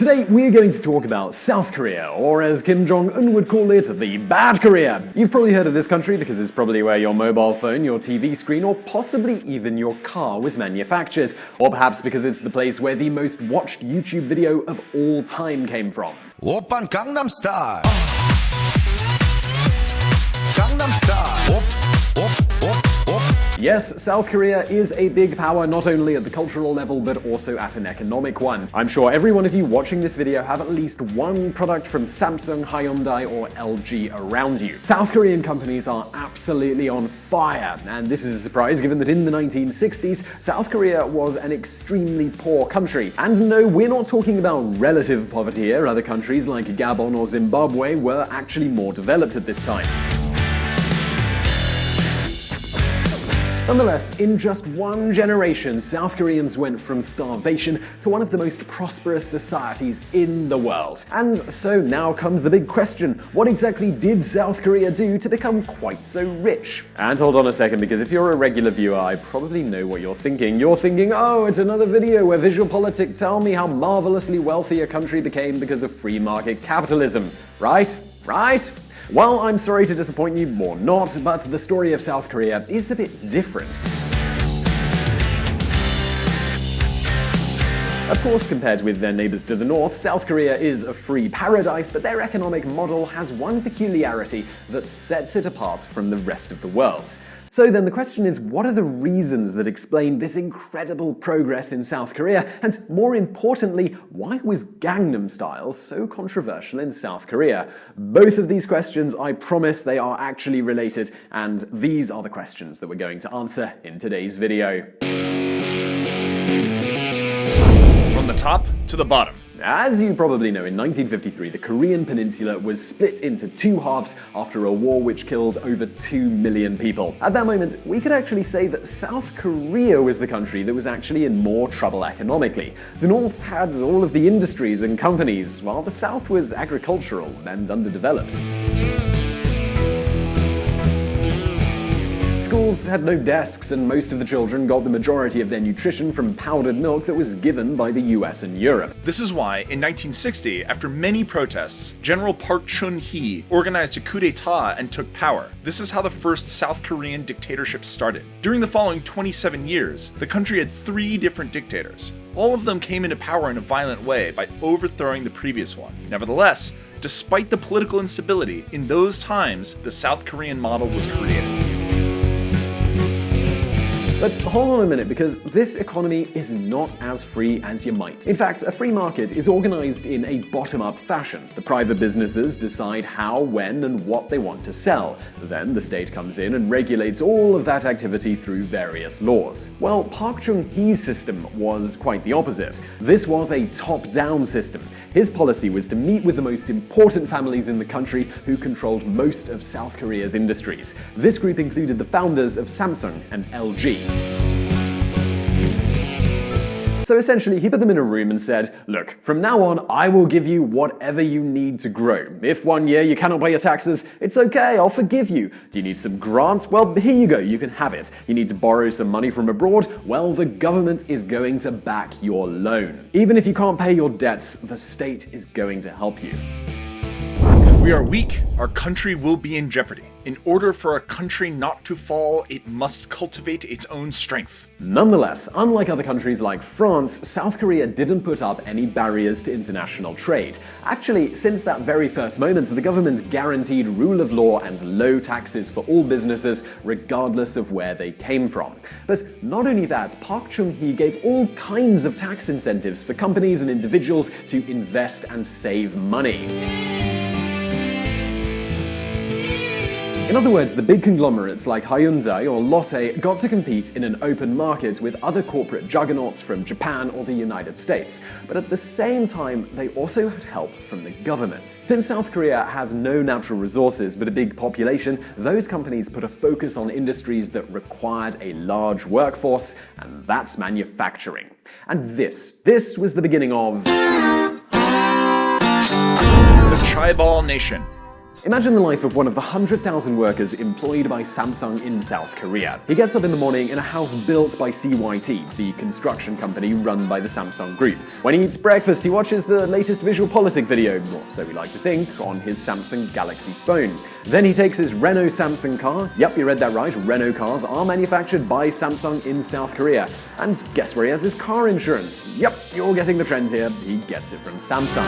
Today we're going to talk about South Korea, or as Kim Jong-un would call it, the bad Korea. You've probably heard of this country because it's probably where your mobile phone, your TV screen, or possibly even your car was manufactured. Or perhaps because it's the place where the most watched YouTube video of all time came from. 오빤 강남 스타일. 강남 스타일. Yes, South Korea is a big power not only at the cultural level but also at an economic one. I'm sure every one of you watching this video have at least one product from Samsung, Hyundai or LG around you. South Korean companies are absolutely on fire, and this is a surprise given that in the 1960s, South Korea was an extremely poor country. And no, we're not talking about relative poverty here. Other countries like Gabon or Zimbabwe were actually more developed at this time. Nonetheless, in just one generation, South Koreans went from starvation to one of the most prosperous societies in the world. And so now comes the big question: what exactly did South Korea do to become quite so rich? And hold on a second, because if you're a regular viewer, I probably know what you're thinking. You're thinking, oh, it's another video where VisualPolitik tell me how marvelously wealthy a country became because of free market capitalism. Right? Right? Well, I'm sorry to disappoint you, or not, but the story of South Korea is a bit different. Of course, compared with their neighbors to the north, South Korea is a free paradise, but their economic model has one peculiarity that sets it apart from the rest of the world. So then the question is, what are the reasons that explain this incredible progress in South Korea? And more importantly, why was Gangnam Style so controversial in South Korea? Both of these questions, I promise, they are actually related, and these are the questions that we're going to answer in today's video. From the top to the bottom. As you probably know, in 1953, the Korean peninsula was split into two halves after a war which killed over 2 million people. At that moment, we could actually say that South Korea was the country that was actually in more trouble economically. The North had all of the industries and companies, while the South was agricultural and underdeveloped. Schools had no desks, and most of the children got the majority of their nutrition from powdered milk that was given by the US and Europe. This is why, in 1960, after many protests, General Park Chung-hee organized a coup d'etat and took power. This is how the first South Korean dictatorship started. During the following 27 years, the country had 3 different dictators. All of them came into power in a violent way by overthrowing the previous one. Nevertheless, despite the political instability, in those times, the South Korean model was created. But hold on a minute, because this economy is not as free as you might. In fact, a free market is organized in a bottom-up fashion. The private businesses decide how, when, and what they want to sell. Then the state comes in and regulates all of that activity through various laws. Well, Park Chung-hee's system was quite the opposite. This was a top-down system. His policy was to meet with the most important families in the country who controlled most of South Korea's industries. This group included the founders of Samsung and LG. So essentially, he put them in a room and said, look, from now on, I will give you whatever you need to grow. If one year you cannot pay your taxes, it's okay, I'll forgive you. Do you need some grants? Well, here you go, you can have it. You need to borrow some money from abroad? Well, the government is going to back your loan. Even if you can't pay your debts, the state is going to help you. If we are weak, our country will be in jeopardy. In order for a country not to fall, it must cultivate its own strength. Nonetheless, unlike other countries like France, South Korea didn't put up any barriers to international trade. Actually, since that very first moment, the government guaranteed rule of law and low taxes for all businesses, regardless of where they came from. But not only that, Park Chung-hee gave all kinds of tax incentives for companies and individuals to invest and save money. In other words, the big conglomerates like Hyundai or Lotte got to compete in an open market with other corporate juggernauts from Japan or the United States. But at the same time, they also had help from the government. Since South Korea has no natural resources but a big population, those companies put a focus on industries that required a large workforce, and that's manufacturing. And this was the beginning of The Chaebol Nation. Imagine the life of one of the 100,000 workers employed by Samsung in South Korea. He gets up in the morning in a house built by CYT, the construction company run by the Samsung Group. When he eats breakfast, he watches the latest VisualPolitik video, or so we like to think, on his Samsung Galaxy phone. Then he takes his Renault Samsung car. Yep, you read that right, Renault cars are manufactured by Samsung in South Korea. And guess where he has his car insurance? Yep, you're getting the trend here. He gets it from Samsung.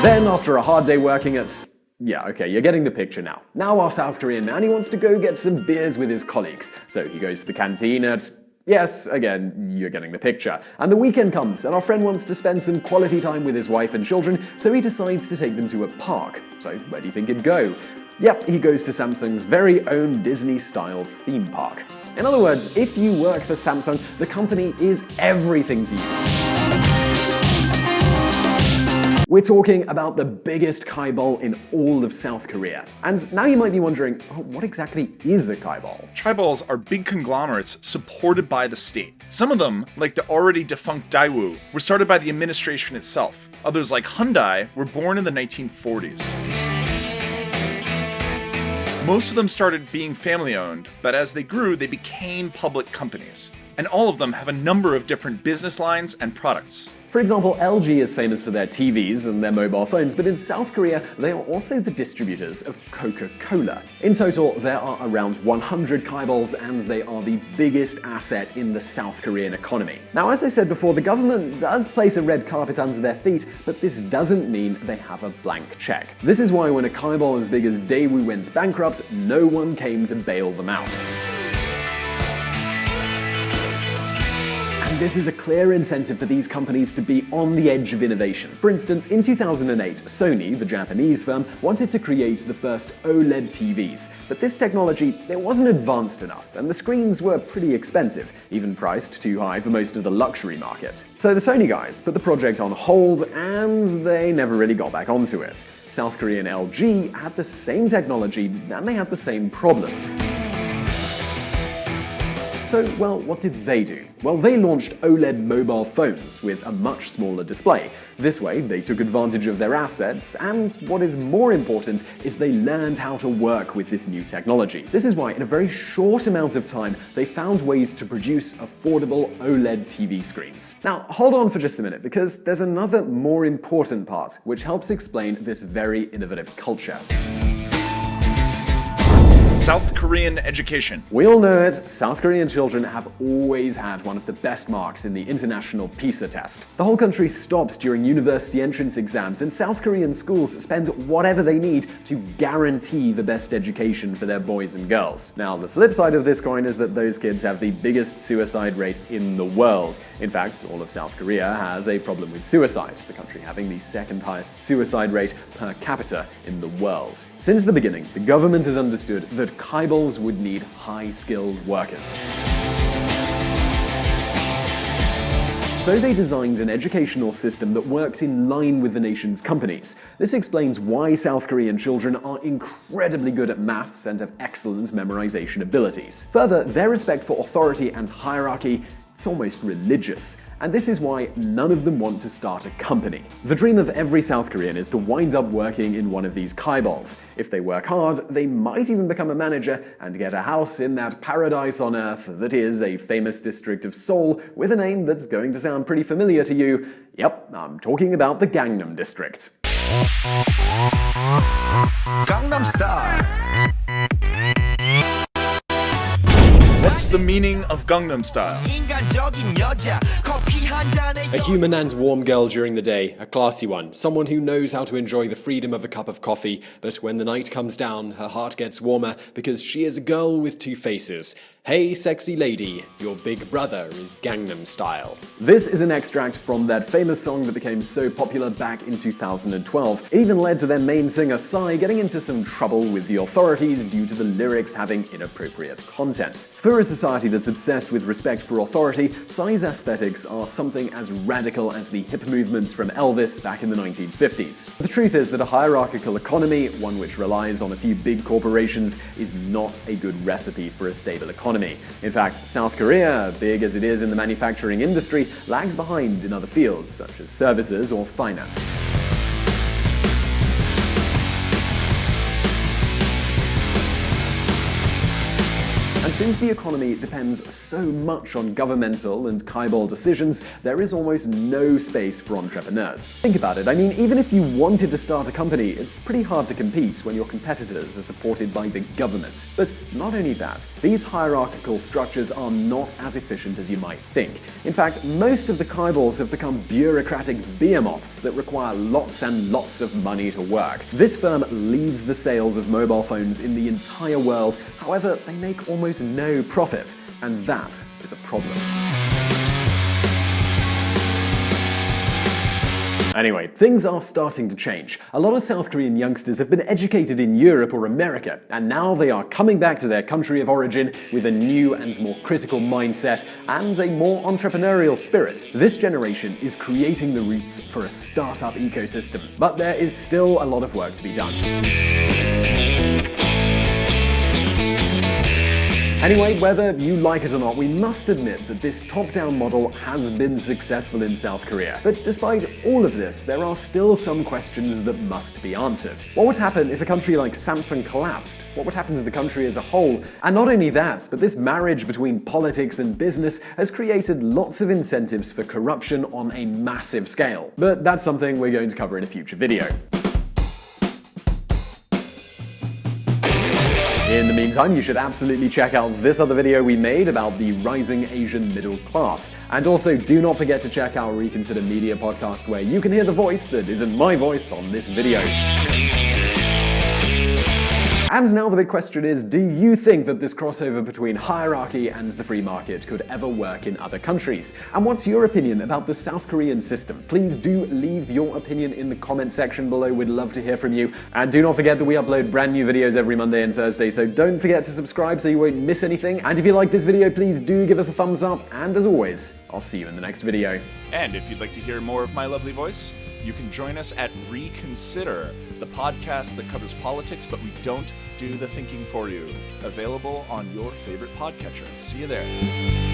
Then, after a hard day working at... yeah, okay, you're getting the picture now. Now our South Korean man, he wants to go get some beers with his colleagues. So he goes to the canteen at... yes, again, you're getting the picture. And the weekend comes, and our friend wants to spend some quality time with his wife and children, so he decides to take them to a park. So where do you think he'd go? Yep, he goes to Samsung's very own Disney-style theme park. In other words, if you work for Samsung, the company is everything to you. We're talking about the biggest chaebol in all of South Korea. And now you might be wondering, oh, what exactly is a chaebol? Chaebols are big conglomerates supported by the state. Some of them, like the already defunct Daewoo, were started by the administration itself. Others, like Hyundai, were born in the 1940s. Most of them started being family-owned, but as they grew, they became public companies. And all of them have a number of different business lines and products. For example, LG is famous for their TVs and their mobile phones, but in South Korea, they are also the distributors of Coca-Cola. In total, there are around 100 chaebols, and they are the biggest asset in the South Korean economy. Now, as I said before, the government does place a red carpet under their feet, but this doesn't mean they have a blank check. This is why when a chaebol as big as Daewoo went bankrupt, no one came to bail them out. This is a clear incentive for these companies to be on the edge of innovation. For instance, in 2008, Sony, the Japanese firm, wanted to create the first OLED TVs. But this technology, it wasn't advanced enough, and the screens were pretty expensive, even priced too high for most of the luxury market. So the Sony guys put the project on hold, and they never really got back onto it. South Korean LG had the same technology, and they had the same problem. So, well, what did they do? Well, they launched OLED mobile phones with a much smaller display. This way, they took advantage of their assets, and what is more important is they learned how to work with this new technology. This is why, in a very short amount of time, they found ways to produce affordable OLED TV screens. Now, hold on for just a minute, because there's another more important part, which helps explain this very innovative culture. South Korean education. We all know it, South Korean children have always had one of the best marks in the international PISA test. The whole country stops during university entrance exams, and South Korean schools spend whatever they need to guarantee the best education for their boys and girls. Now, the flip side of this coin is that those kids have the biggest suicide rate in the world. In fact, all of South Korea has a problem with suicide, the country having the second highest suicide rate per capita in the world. Since the beginning, the government has understood that chaebols would need high-skilled workers. So they designed an educational system that worked in line with the nation's companies. This explains why South Korean children are incredibly good at maths and have excellent memorization abilities. Further, their respect for authority and hierarchy, it's almost religious. And this is why none of them want to start a company. The dream of every South Korean is to wind up working in one of these chaebols. If they work hard, they might even become a manager and get a house in that paradise on earth that is a famous district of Seoul with a name that's going to sound pretty familiar to you. Yep, I'm talking about the Gangnam District. Gangnam Style. What's the meaning of Gangnam Style? A human and warm girl during the day, a classy one, someone who knows how to enjoy the freedom of a cup of coffee, but when the night comes down, her heart gets warmer because she is a girl with two faces. Hey sexy lady, your big brother is Gangnam Style. This is an extract from that famous song that became so popular back in 2012. It even led to their main singer Psy getting into some trouble with the authorities due to the lyrics having inappropriate content. For a society that's obsessed with respect for authority, Psy's aesthetics are something as radical as the hip movements from Elvis back in the 1950s. The truth is that a hierarchical economy, one which relies on a few big corporations, is not a good recipe for a stable economy. In fact, South Korea, big as it is in the manufacturing industry, lags behind in other fields, such as services or finance. And since the economy depends so much on governmental and tribal decisions, there is almost no space for entrepreneurs. Think about it. I mean, even if you wanted to start a company, it's pretty hard to compete when your competitors are supported by the government. But not only that, these hierarchical structures are not as efficient as you might think. In fact, most of the tribals have become bureaucratic behemoths that require lots and lots of money to work. This firm leads the sales of mobile phones in the entire world. However, they make almost no profit, and that is a problem. Anyway, things are starting to change. A lot of South Korean youngsters have been educated in Europe or America, and now they are coming back to their country of origin with a new and more critical mindset and a more entrepreneurial spirit. This generation is creating the roots for a startup ecosystem, but there is still a lot of work to be done. Anyway, whether you like it or not, we must admit that this top-down model has been successful in South Korea. But despite all of this, there are still some questions that must be answered. What would happen if a country like Samsung collapsed? What would happen to the country as a whole? And not only that, but this marriage between politics and business has created lots of incentives for corruption on a massive scale. But that's something we're going to cover in a future video. In the meantime, you should absolutely check out this other video we made about the rising Asian middle class. And also, do not forget to check our Reconsider Media podcast, where you can hear the voice that isn't my voice on this video. And now the big question is, do you think that this crossover between hierarchy and the free market could ever work in other countries? And what's your opinion about the South Korean system? Please do leave your opinion in the comment section below. We'd love to hear from you. And do not forget that we upload brand new videos every Monday and Thursday, so don't forget to subscribe so you won't miss anything. And if you like this video, please do give us a thumbs up. And as always, I'll see you in the next video. And if you'd like to hear more of my lovely voice, you can join us at Reconsider, the podcast that covers politics, but we don't do the thinking for you. Available on your favorite podcatcher. See you there.